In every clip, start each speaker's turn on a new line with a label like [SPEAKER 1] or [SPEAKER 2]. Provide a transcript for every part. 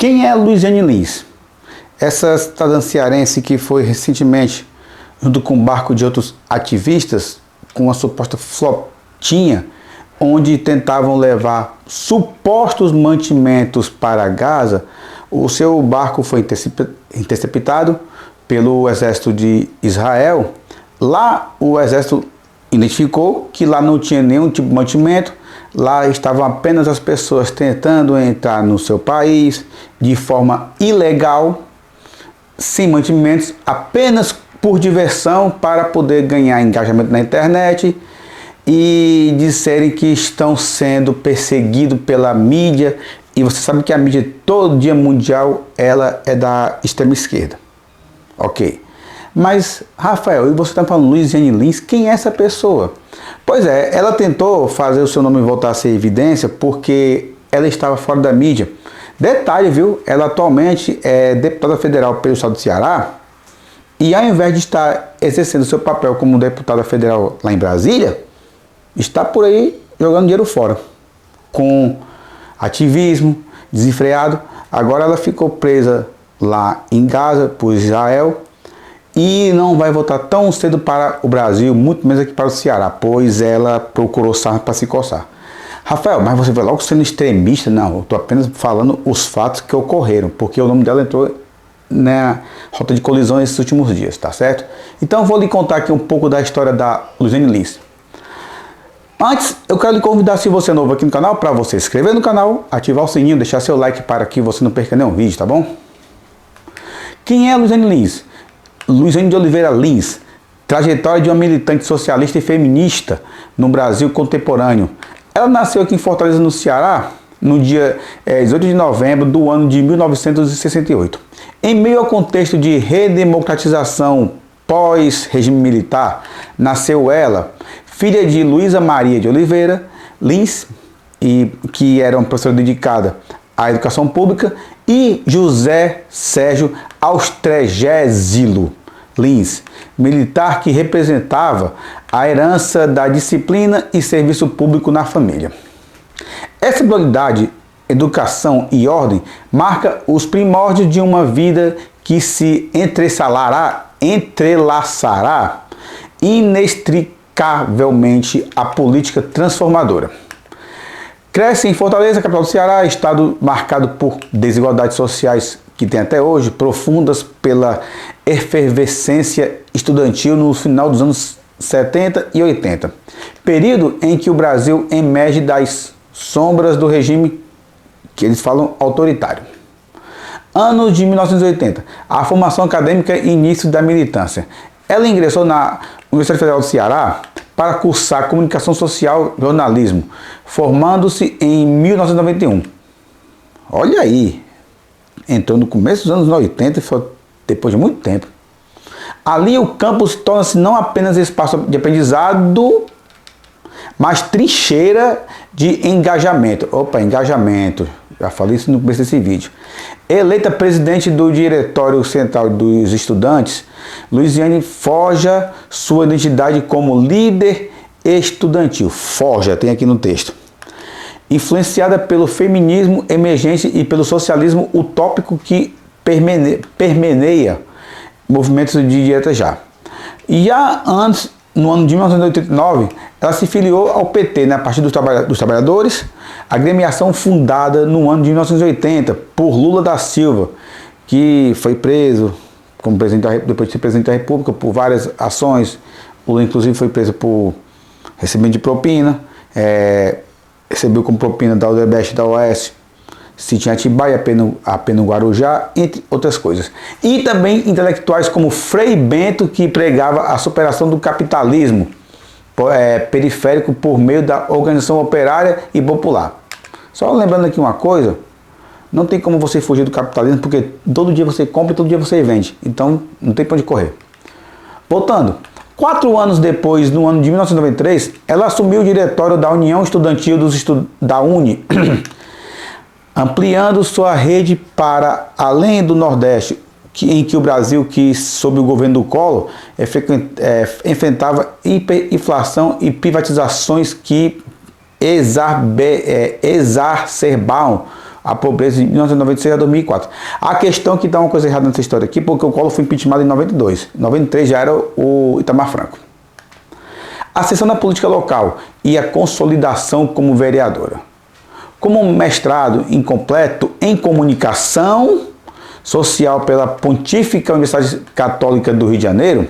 [SPEAKER 1] Quem é Luiziane Lins? Essa cidadã cearense que foi recentemente, junto com um barco de outros ativistas, com uma suposta flotinha, onde tentavam levar supostos mantimentos para Gaza. O seu barco foi interceptado pelo exército de Israel. Lá o exército identificou que lá não tinha nenhum tipo de mantimento, lá estavam apenas as pessoas tentando entrar no seu país de forma ilegal, sem mantimentos, apenas por diversão, para poder ganhar engajamento na internet e disserem que estão sendo perseguidos pela mídia. E você sabe que a mídia todo dia mundial ela é da extrema esquerda. Ok. Mas, Rafael, e você está falando Luiziane Lins, quem é essa pessoa? Pois é, ela tentou fazer o seu nome voltar a ser evidência porque ela estava fora da mídia. Detalhe, viu? Ela atualmente é deputada federal pelo estado do Ceará e ao invés de estar exercendo seu papel como deputada federal lá em Brasília, está por aí jogando dinheiro fora, com ativismo desenfreado. Agora ela ficou presa lá em Gaza por Israel e não vai voltar tão cedo para o Brasil, muito menos aqui para o Ceará, pois ela procurou sarna para se coçar. Rafael, mas você vai logo sendo extremista? Não, eu estou apenas falando os fatos que ocorreram, porque o nome dela entrou na rota de colisão nesses últimos dias, tá certo? Então eu vou lhe contar aqui um pouco da história da Luiziane Lins. Antes, eu quero lhe convidar, se você é novo aqui no canal, para você se inscrever no canal, ativar o sininho, deixar seu like para que você não perca nenhum vídeo, tá bom? Quem é Luiziane Lins? Luiziane de Oliveira Lins, trajetória de uma militante socialista e feminista no Brasil contemporâneo. Ela nasceu aqui em Fortaleza, no Ceará, no dia 18 de novembro do ano de 1968. Em meio ao contexto de redemocratização pós-regime militar, nasceu ela, filha de Luísa Maria de Oliveira Lins, que era uma professora dedicada à educação pública, e José Sérgio Austrégésilo Lins, militar que representava a herança da disciplina e serviço público na família. Essa dualidade, educação e ordem, marca os primórdios de uma vida que se entrelaçará inextricavelmente à política transformadora. Cresce em Fortaleza, capital do Ceará, estado marcado por desigualdades sociais que tem até hoje, profundas pela efervescência estudantil no final dos anos 70 e 80. Período em que o Brasil emerge das sombras do regime que eles falam autoritário. Anos de 1980, a formação acadêmica e início da militância. Ela ingressou na Universidade Federal do Ceará para cursar Comunicação Social e Jornalismo, formando-se em 1991. Olha aí, entrou no começo dos anos 80 e foi depois de muito tempo. Ali o campus torna-se não apenas espaço de aprendizado, mas trincheira de engajamento. Opa, engajamento. Já falei isso no começo desse vídeo. Eleita presidente do Diretório Central dos Estudantes, Luiziane forja sua identidade como líder estudantil. Forja, tem aqui no texto. Influenciada pelo feminismo emergente e pelo socialismo utópico que permeia movimentos de direita já. E já antes, no ano de 1989, ela se filiou ao PT, né, Partido dos Trabalhadores, agremiação fundada no ano de 1980 por Lula da Silva, que foi preso como depois de ser presidente da República por várias ações. Lula inclusive foi preso por recebimento de propina, recebeu como propina da Odebrecht e da OAS, Sítio em Atibaia, a pena no Guarujá, entre outras coisas. E também intelectuais como Frei Bento, que pregava a superação do capitalismo periférico por meio da organização operária e popular. Só lembrando aqui uma coisa, não tem como você fugir do capitalismo, porque todo dia você compra e todo dia você vende. Então não tem para onde correr. Voltando, 4 anos depois, no ano de 1993, ela assumiu o diretório da União Estudantil da UNE, ampliando sua rede para além do Nordeste, em que o Brasil, que sob o governo do Collor, enfrentava hiperinflação e privatizações que exacerbavam a pobreza de 1996 a 2004. A questão é que dá uma coisa errada nessa história aqui, porque o Collor foi impeachment em 92. Em 93 já era o Itamar Franco. Ascensão na política local e a consolidação como vereadora. Como mestrado incompleto em comunicação social pela Pontífica Universidade Católica do Rio de Janeiro,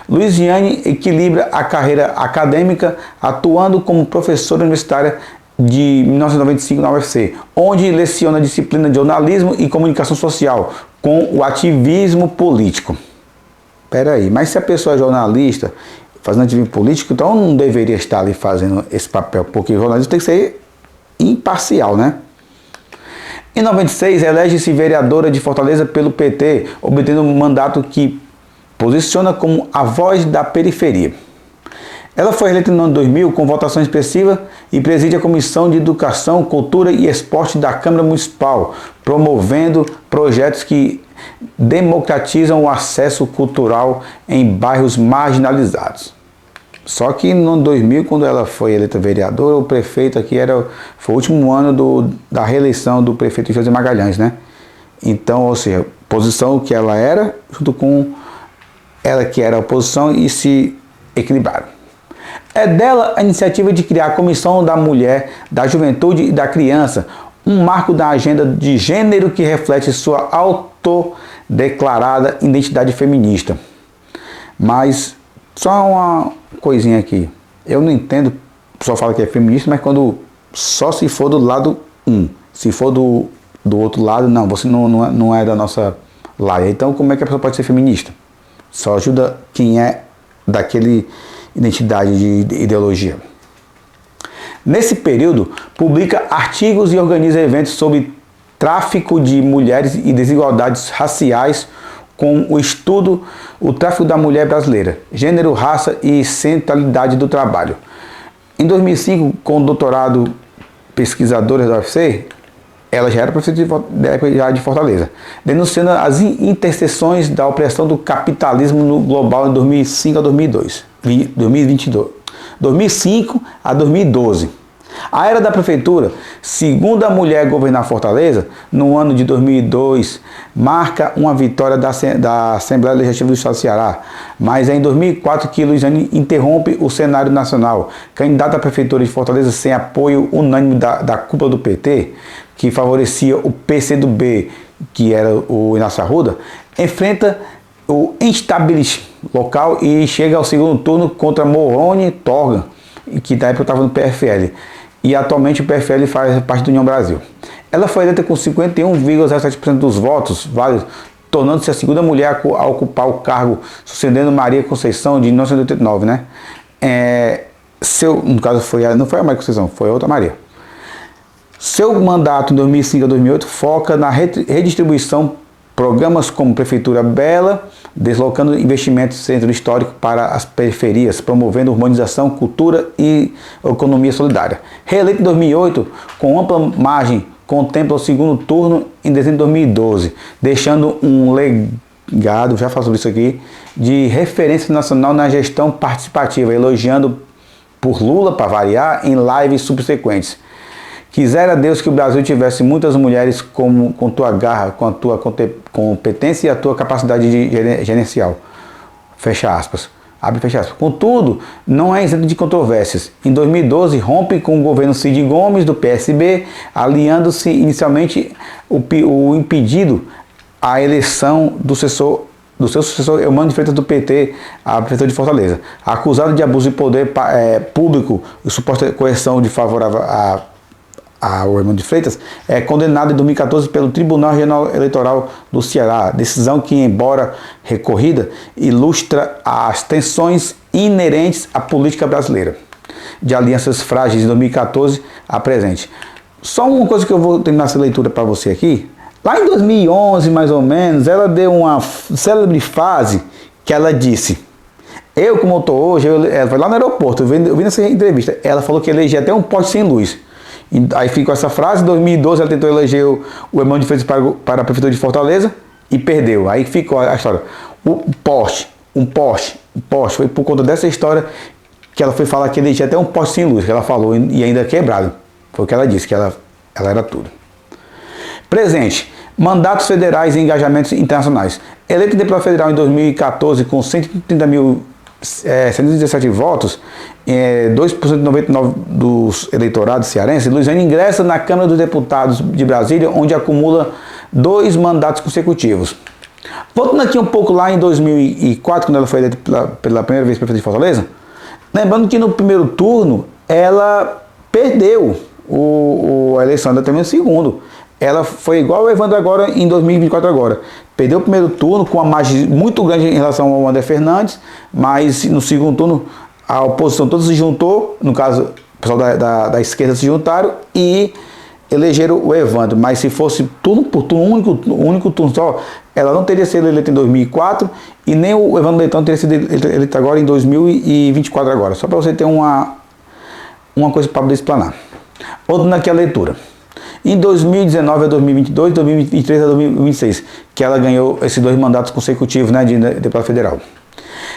[SPEAKER 1] Luiziane equilibra a carreira acadêmica atuando como professora universitária de 1995 na UFC, onde leciona a disciplina de jornalismo e comunicação social com o ativismo político. Peraí, mas se a pessoa é jornalista fazendo ativismo político, então não deveria estar ali fazendo esse papel, porque o jornalismo tem que ser imparcial, né? Em 96, elege-se vereadora de Fortaleza pelo PT, obtendo um mandato que posiciona como a voz da periferia. Ela foi eleita no ano 2000 com votação expressiva e preside a Comissão de Educação, Cultura e Esporte da Câmara Municipal, promovendo projetos que democratizam o acesso cultural em bairros marginalizados. Só que no ano 2000, quando ela foi eleita vereadora, o prefeito aqui foi o último ano da reeleição do prefeito José Magalhães, né? Então, ou seja, posição que ela era, junto com ela que era a oposição, e se equilibraram. É dela a iniciativa de criar a Comissão da Mulher, da Juventude e da Criança, um marco da agenda de gênero que reflete sua autodeclarada identidade feminista. Mas só uma coisinha aqui, eu não entendo, o pessoal fala que é feminista, mas quando só se for do lado se for do outro lado, não, você não é da nossa laia. Então como é que a pessoa pode ser feminista? Só ajuda quem é daquele identidade de ideologia. Nesse período, publica artigos e organiza eventos sobre tráfico de mulheres e desigualdades raciais, com o estudo O Tráfico da Mulher Brasileira, Gênero, Raça e Centralidade do Trabalho. Em 2005, com o doutorado pesquisadora da UFC, ela já era professora de Fortaleza, denunciando as interseções da opressão do capitalismo no global em 2005 a 2005 a 2012. A era da prefeitura, segunda mulher governar Fortaleza, no ano de 2002, marca uma vitória da Assembleia Legislativa do Estado do Ceará. Mas é em 2004 que Luiziane interrompe o cenário nacional. Candidata à prefeitura de Fortaleza sem apoio unânime da cúpula do PT, que favorecia o PCdoB, que era o Inácio Arruda, enfrenta o instabilismo local e chega ao segundo turno contra Morrone Torgan, que da época estava no PFL. E atualmente o PFL faz parte da União Brasil. Ela foi eleita com 51,07% dos votos válidos, tornando-se a segunda mulher a ocupar o cargo, sucedendo Maria Conceição de 1989, né? No caso não foi a Maria Conceição, foi a outra Maria. Seu mandato em 2005 a 2008 foca na redistribuição, programas como Prefeitura Bela, deslocando investimentos do centro histórico para as periferias, promovendo urbanização, cultura e economia solidária. Reeleito em 2008, com ampla margem, contempla o segundo turno em dezembro de 2012, deixando um legado, já falo sobre isso aqui, de referência nacional na gestão participativa, elogiando por Lula, para variar, em lives subsequentes. Quisera Deus que o Brasil tivesse muitas mulheres com tua garra, com a tua competência e a tua capacidade de gerencial. Fecha aspas. Abre e fecha aspas. Contudo, não é isento de controvérsias. Em 2012, rompe com o governo Cid Gomes, do PSB, aliando-se inicialmente o impedido à eleição do seu sucessor, Eumano de Freitas, do PT, a prefeitura de Fortaleza. Acusado de abuso de poder público e suposta coerção de favorável ao Eumano de Freitas, é condenado em 2014 pelo Tribunal Regional Eleitoral do Ceará, decisão que, embora recorrida, ilustra as tensões inerentes à política brasileira, de alianças frágeis de 2014 a presente. Só uma coisa que eu vou terminar essa leitura para você aqui. Lá em 2011, mais ou menos, ela deu uma célebre frase que ela disse: eu, como eu estou hoje, ela foi lá no aeroporto, eu vi nessa entrevista, ela falou que elegia até um poste sem luz. Aí ficou essa frase. Em 2012 ela tentou eleger o Eumano de Freitas para a prefeitura de Fortaleza e perdeu. Aí ficou a história. Um poste. Foi por conta dessa história que ela foi falar que elegia até um poste sem luz, que ela falou, e ainda quebrado. Foi o que ela disse, que ela era tudo. Presente. Mandatos federais e engajamentos internacionais. Eleito deputado federal em 2014 com 130.117 votos, 2% de 99% dos eleitorados cearenses, Luiziane ingressa na Câmara dos Deputados de Brasília, onde acumula 2 mandatos consecutivos. Voltando aqui um pouco lá em 2004, quando ela foi eleita pela primeira vez prefeita de Fortaleza, lembrando que no primeiro turno ela perdeu a eleição, ainda terminou em segundo. Ela foi igual ao Evandro agora em 2024 agora. Perdeu o primeiro turno com uma margem muito grande em relação ao André Fernandes, mas no segundo turno a oposição toda se juntou, no caso o pessoal da esquerda se juntaram e elegeram o Evandro. Mas se fosse turno por turno, único turno só, ela não teria sido eleita em 2004 e nem o Evandro Leitão teria sido eleito agora em 2024 agora. Só para você ter uma coisa para poder explanar. Voltando aqui a leitura. Em 2019 a 2022, 2023 a 2026, que ela ganhou esses 2 mandatos consecutivos, né, de deputado federal.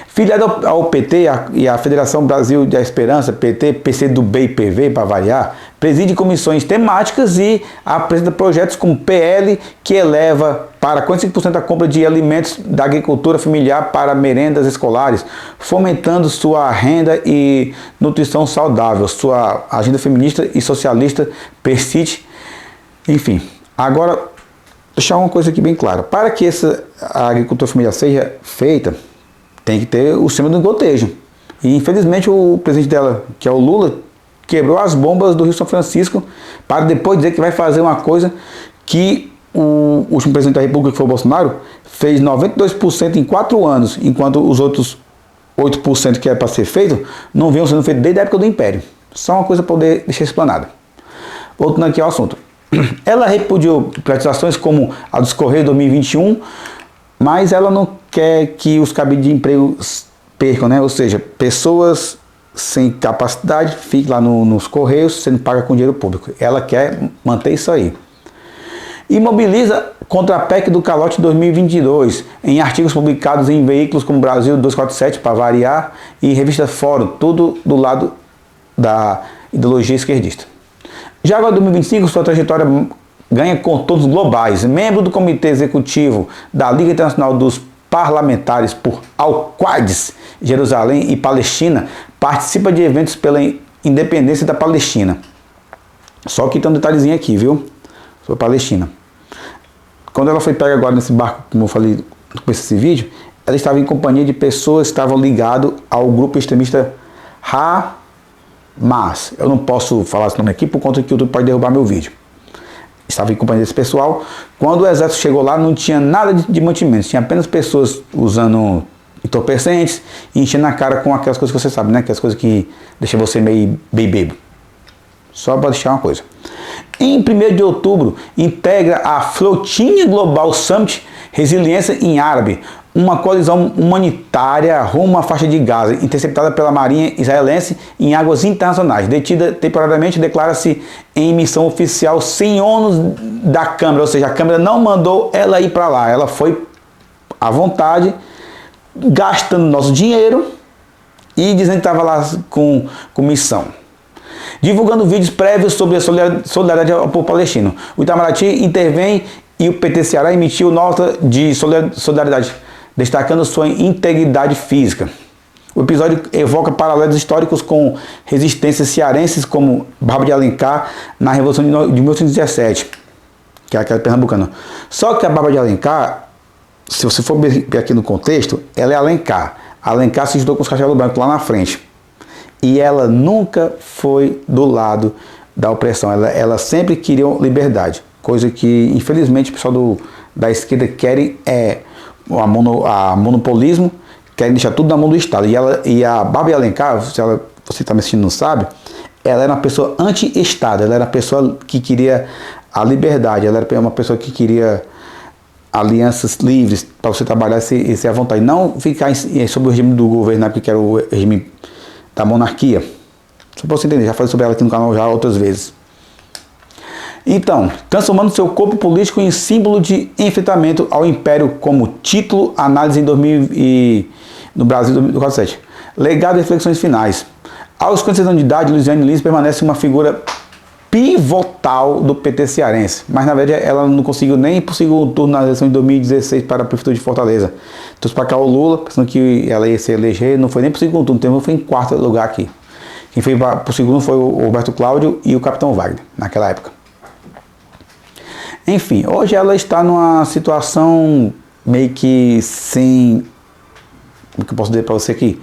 [SPEAKER 1] Filiada ao PT e à Federação Brasil da Esperança, PT, PCdoB e PV, para variar, preside comissões temáticas e apresenta projetos como PL, que eleva para 45% a compra de alimentos da agricultura familiar para merendas escolares, fomentando sua renda e nutrição saudável. Sua agenda feminista e socialista persiste. Enfim, agora, deixar uma coisa aqui bem clara. Para que a agricultura familiar seja feita, tem que ter o sistema do gotejo. E infelizmente o presidente dela, que é o Lula, quebrou as bombas do Rio São Francisco para depois dizer que vai fazer uma coisa que o último presidente da República, que foi o Bolsonaro, fez 92% em 4 anos, enquanto os outros 8% que era para ser feito, não vinham sendo feitos desde a época do Império. Só uma coisa para poder deixar explanada. Voltando aqui ao assunto. Ela repudiou privatizações como a dos Correios 2021, mas ela não quer que os cabides de emprego percam, né? Ou seja, pessoas sem capacidade fiquem lá nos Correios sendo pagas com dinheiro público. Ela quer manter isso aí. E mobiliza contra a PEC do calote 2022, em artigos publicados em veículos como Brasil 247, para variar, e revista Fórum, tudo do lado da ideologia esquerdista. Já agora, em 2025, sua trajetória ganha contornos globais. Membro do Comitê Executivo da Liga Internacional dos Parlamentares por Al-Quds, Jerusalém e Palestina, participa de eventos pela independência da Palestina. Só que tem um detalhezinho aqui, viu? Sobre a Palestina. Quando ela foi pega agora nesse barco, como eu falei no começo desse vídeo, ela estava em companhia de pessoas que estavam ligadas ao grupo extremista Hamas. Eu não posso falar esse nome aqui por conta que o YouTube pode derrubar meu vídeo. Estava em companhia desse pessoal. Quando o exército chegou lá, não tinha nada de mantimentos. Tinha apenas pessoas usando entorpecentes e enchendo a cara com aquelas coisas que você sabe, né? Aquelas coisas que deixam você meio bêbado. Só para deixar uma coisa. Em 1º de outubro, integra a Flotinha Global Summit Resiliência em Árabe, uma coalizão humanitária rumo à faixa de Gaza, interceptada pela Marinha israelense em águas internacionais. Detida temporariamente, declara-se em missão oficial sem ônus da Câmara, ou seja, a Câmara não mandou ela ir para lá, ela foi à vontade, gastando nosso dinheiro e dizendo que estava lá com missão. Divulgando vídeos prévios sobre a solidariedade ao povo palestino. O Itamaraty intervém e o PT Ceará emitiu nota de solidariedade, destacando sua integridade física. O episódio evoca paralelos históricos com resistências cearenses como Barba de Alencar na Revolução de 1817, que é aquela pernambucana. Só que a Barba de Alencar, se você for ver aqui no contexto, ela é Alencar. Alencar se juntou com os Castelo Branco lá na frente. E ela nunca foi do lado da opressão. Ela sempre queria liberdade. Coisa que, infelizmente, o pessoal da esquerda querem a monopolismo, querem deixar tudo na mão do Estado. E a Barba de Alencar, se você está me assistindo e não sabe, ela era uma pessoa anti-Estado. Ela era uma pessoa que queria a liberdade. Ela era uma pessoa que queria alianças livres para você trabalhar e ser à vontade. Não ficar sob o regime do governo, porque era o regime da monarquia. Só para você entender, já falei sobre ela aqui no canal já outras vezes. Então, transformando seu corpo político em símbolo de enfrentamento ao império como título, análise em 2000 no Brasil 2047. Legado e reflexões finais. Aos 56 anos de idade, Luiziane Lins permanece uma figura pivotal mortal do PT cearense. Mas na verdade ela não conseguiu nem ir para o segundo turno na eleição de 2016 para a prefeitura de Fortaleza. Trouxe para cá o Lula, pensando que ela ia se eleger, não foi nem para o segundo turno, foi em quarto lugar aqui. Quem foi para o segundo foi o Roberto Cláudio e o Capitão Wagner, naquela época. Enfim, hoje ela está numa situação meio que sem... O que eu posso dizer para você aqui?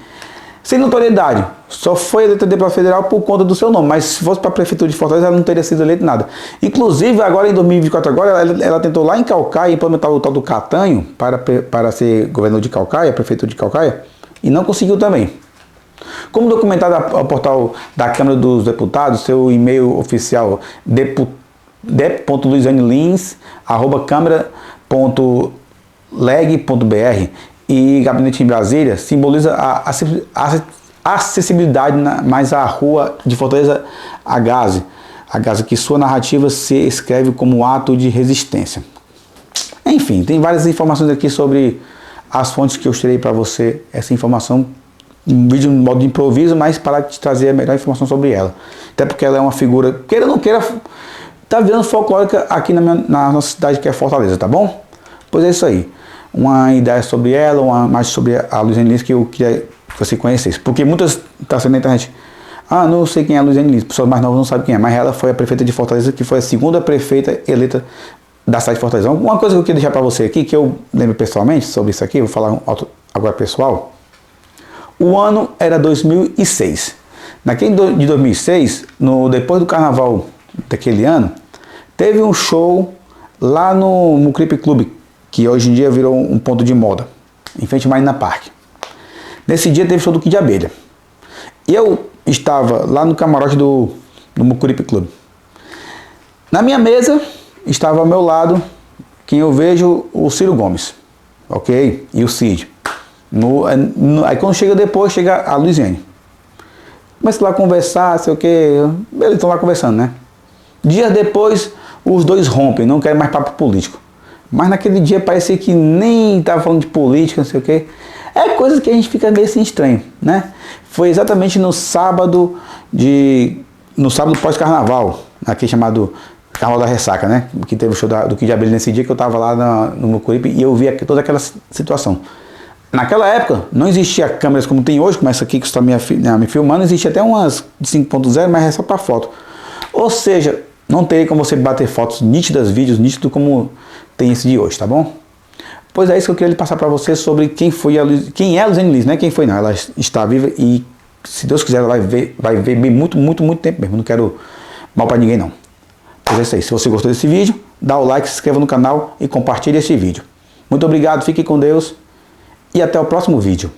[SPEAKER 1] Sem notoriedade. Só foi eleita deputada federal por conta do seu nome. Mas se fosse para a prefeitura de Fortaleza, ela não teria sido eleita nada. Inclusive, agora em 2024, ela tentou lá em Caucaia implementar o tal do Catanho para ser governador de Caucaia, prefeitura de Caucaia, e não conseguiu também. Como documentado ao portal da Câmara dos Deputados, seu e-mail oficial dep.luizianelins@câmara.leg.br e gabinete em Brasília simboliza a acessibilidade mais à rua de Fortaleza a Gazi, que sua narrativa se escreve como ato de resistência. Enfim, tem várias informações aqui sobre as fontes que eu tirei para você, essa informação, um vídeo no modo de improviso, mas para te trazer a melhor informação sobre ela. Até porque ela é uma figura, queira ou não queira, tá virando folclórica aqui na nossa cidade, que é Fortaleza, tá bom? Pois é isso aí. Uma ideia sobre ela, mais sobre a Luiziane Lins que eu queria que você conhecesse. Porque muitas estão sendo na internet. Não sei quem é a Luiziane Lins, pessoas mais novas não sabem quem é, mas ela foi a prefeita de Fortaleza, que foi a segunda prefeita eleita da cidade de Fortaleza. Uma coisa que eu queria deixar para você aqui, que eu lembro pessoalmente sobre isso aqui, vou falar agora pessoal. O ano era 2006. Naquele de 2006, depois do carnaval daquele ano, teve um show lá no Mucuripe Clube, que hoje em dia virou um ponto de moda, em frente ao Marina Park. Nesse dia teve show do Kid de Abelha. E eu estava lá no camarote do Mucuripe Clube. Na minha mesa, estava ao meu lado, quem eu vejo, o Ciro Gomes, ok? E o Cid. Aí quando chega a Luiziane. Começa lá a conversar, sei o que, eles estão lá conversando, né? Dias depois, os dois rompem, não querem mais papo político. Mas naquele dia parecia que nem estava falando de política, não sei o que. É coisa que a gente fica meio assim estranho, né? Foi exatamente no sábado pós-carnaval, aqui chamado Carnaval da Ressaca, né? Que teve o show do Kid de Abelha nesse dia, que eu estava lá no Mucuripe e eu vi toda aquela situação. Naquela época, não existia câmeras como tem hoje, como essa aqui que está me filmando, existia até umas de 5.0, mas é só para foto. Ou seja, não teria como você bater fotos nítidas, vídeos nítidos como tem esse de hoje, tá bom? Pois é isso que eu queria passar para você sobre quem é a Luiziane Lins, não é quem foi não, ela está viva e se Deus quiser ela vai ver bem muito tempo mesmo, não quero mal para ninguém não. Pois é isso aí, se você gostou desse vídeo, dá o like, se inscreva no canal e compartilhe esse vídeo. Muito obrigado, fique com Deus e até o próximo vídeo.